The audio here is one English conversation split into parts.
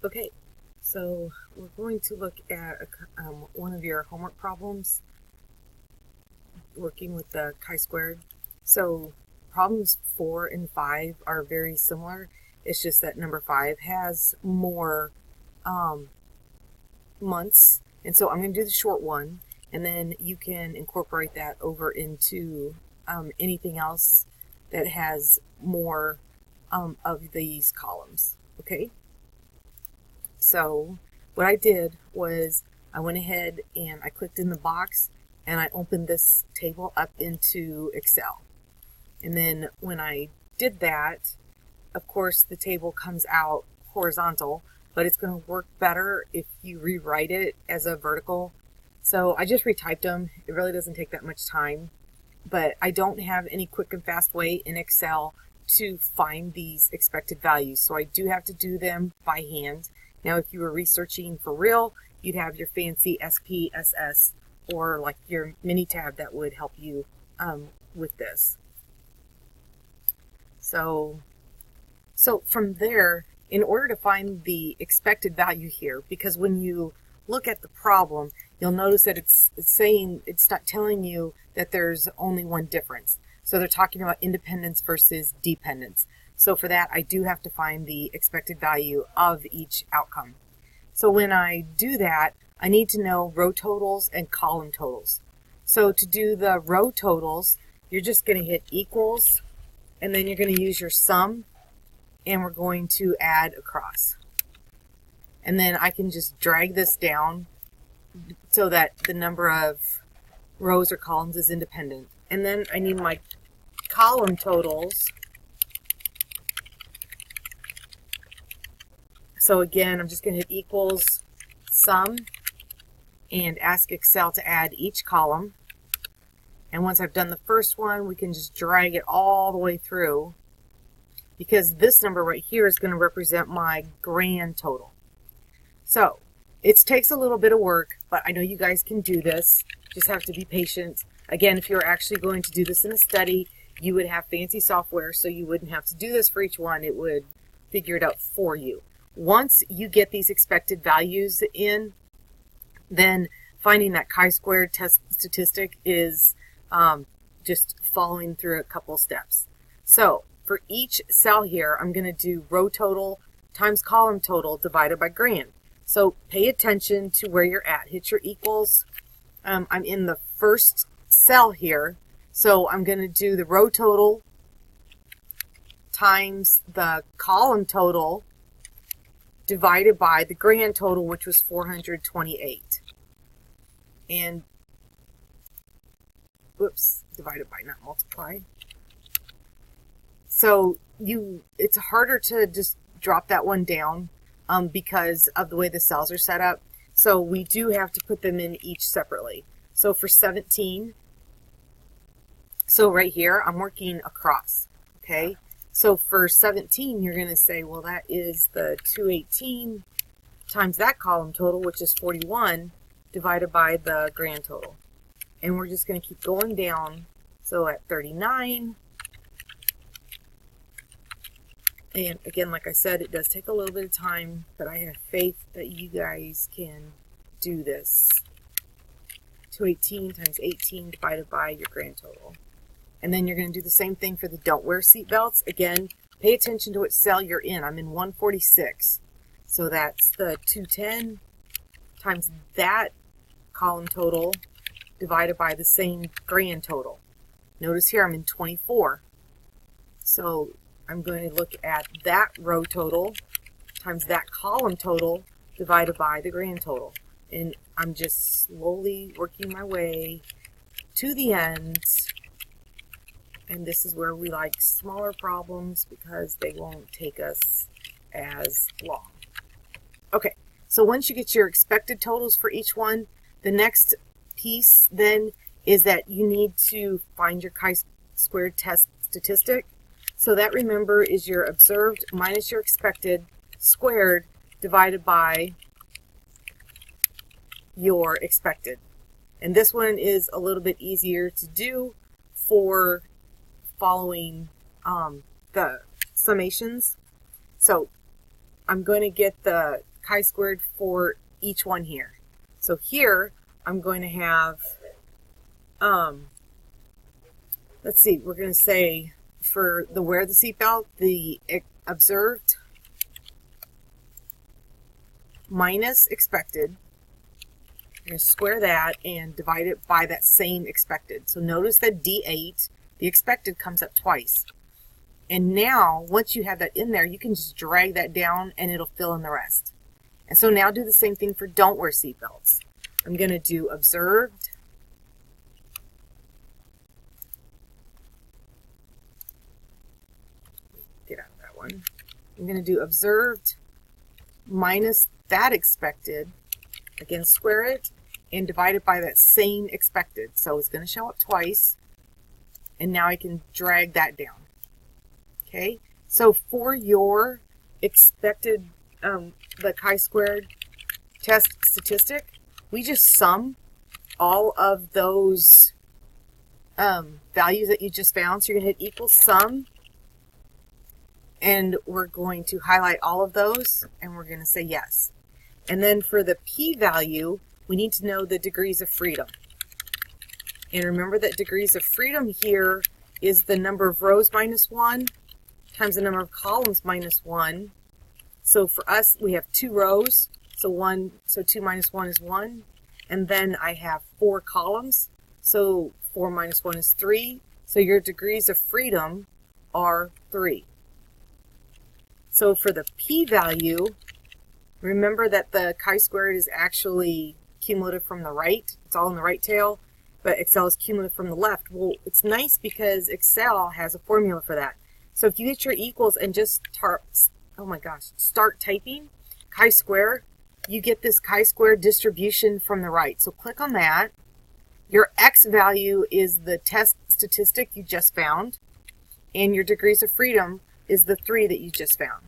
Okay, so we're going to look at one of your homework problems working with the chi-squared. So problems 4 and 5 are very similar. It's just that number 5 has more months. And so I'm going to do the short one, and then you can incorporate that over into anything else that has more of these columns. Okay? So what I did was I went ahead and I clicked in the box and I opened this table up into Excel. And then when I did that, of course the table comes out horizontal, but it's going to work better if you rewrite it as a vertical. So I just retyped them. It really doesn't take that much time, but I don't have any quick and fast way in Excel to find these expected values. So I do have to do them by hand. Now, if you were researching for real, you'd have your fancy SPSS or like your Minitab that would help you with this. So from there, in order to find the expected value here, because when you look at the problem, you'll notice that it's not telling you that there's only one difference. So they're talking about independence versus dependence. So for that, I do have to find the expected value of each outcome. So when I do that, I need to know row totals and column totals. So to do the row totals, you're just going to hit equals, and then you're going to use your sum, and we're going to add across. And then I can just drag this down so that the number of rows or columns is independent. And then I need my column totals. So again, I'm just going to hit equals, sum, and ask Excel to add each column. And once I've done the first one, we can just drag it all the way through, because this number right here is going to represent my grand total. So it takes a little bit of work, but I know you guys can do this. Just have to be patient. Again, if you're actually going to do this in a study, you would have fancy software, so you wouldn't have to do this for each one. It would figure it out for you. Once you get these expected values in, then finding that chi-squared test statistic is just following through a couple steps. So for each cell here, I'm going to do row total times column total divided by grand. So pay attention to where you're at. Hit your equals. I'm in the first cell here, so I'm going to do the row total times the column total divided by the grand total, which was 428. And, whoops, divided by, not multiply. So it's harder to just drop that one down because of the way the cells are set up. So we do have to put them in each separately. So for 17, so right here, I'm working across, okay? So for 17, you're going to say, well, that is the 218 times that column total, which is 41, divided by the grand total. And we're just going to keep going down. So at 39, and again, like I said, it does take a little bit of time, but I have faith that you guys can do this. 218 times 18 divided by your grand total. And then you're going to do the same thing for the don't wear seatbelts. Again, pay attention to what cell you're in. I'm in 146. So that's the 210 times that column total divided by the same grand total. Notice here I'm in 24. So I'm going to look at that row total times that column total divided by the grand total. And I'm just slowly working my way to the end. And this is where we like smaller problems because they won't take us as long. Okay, so once you get your expected totals for each one, the next piece then is that you need to find your chi-squared test statistic. So that, remember, is your observed minus your expected squared divided by your expected. And this one is a little bit easier to do for following the summations. So I'm going to get the chi-squared for each one here. So here, I'm going to have, let's see, we're going to say for the wear the seatbelt, the observed minus expected. You're going to square that and divide it by that same expected. So notice that D8, the expected, comes up twice. And now, once you have that in there, you can just drag that down and it'll fill in the rest. And so now do the same thing for don't wear seatbelts. I'm going to do observed get out of that one. I'm going to do observed minus that expected. Again, square it and divide it by that same expected. So it's going to show up twice. And now I can drag that down. Okay, so for your expected, the chi-squared test statistic, we just sum all of those values that you just found. So you're going to hit equal sum, and we're going to highlight all of those, and we're going to say yes. And then for the p-value, we need to know the degrees of freedom. And remember that degrees of freedom here is the number of rows minus 1 times the number of columns minus 1. So for us, we have 2 rows. So 2 minus 1 is 1. And then I have 4 columns. So 4 minus 1 is 3. So your degrees of freedom are 3. So for the p-value, remember that the chi-squared is actually cumulative from the right. It's all in the right tail, but Excel is cumulative from the left. Well, it's nice because Excel has a formula for that. So if you hit your equals and just start typing chi-square, you get this chi-square distribution from the right. So click on that. Your x value is the test statistic you just found, and your degrees of freedom is the 3 that you just found.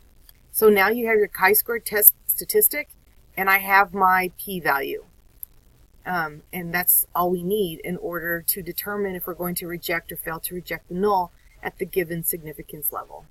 So now you have your chi-square test statistic, and I have my p-value. And that's all we need in order to determine if we're going to reject or fail to reject the null at the given significance level.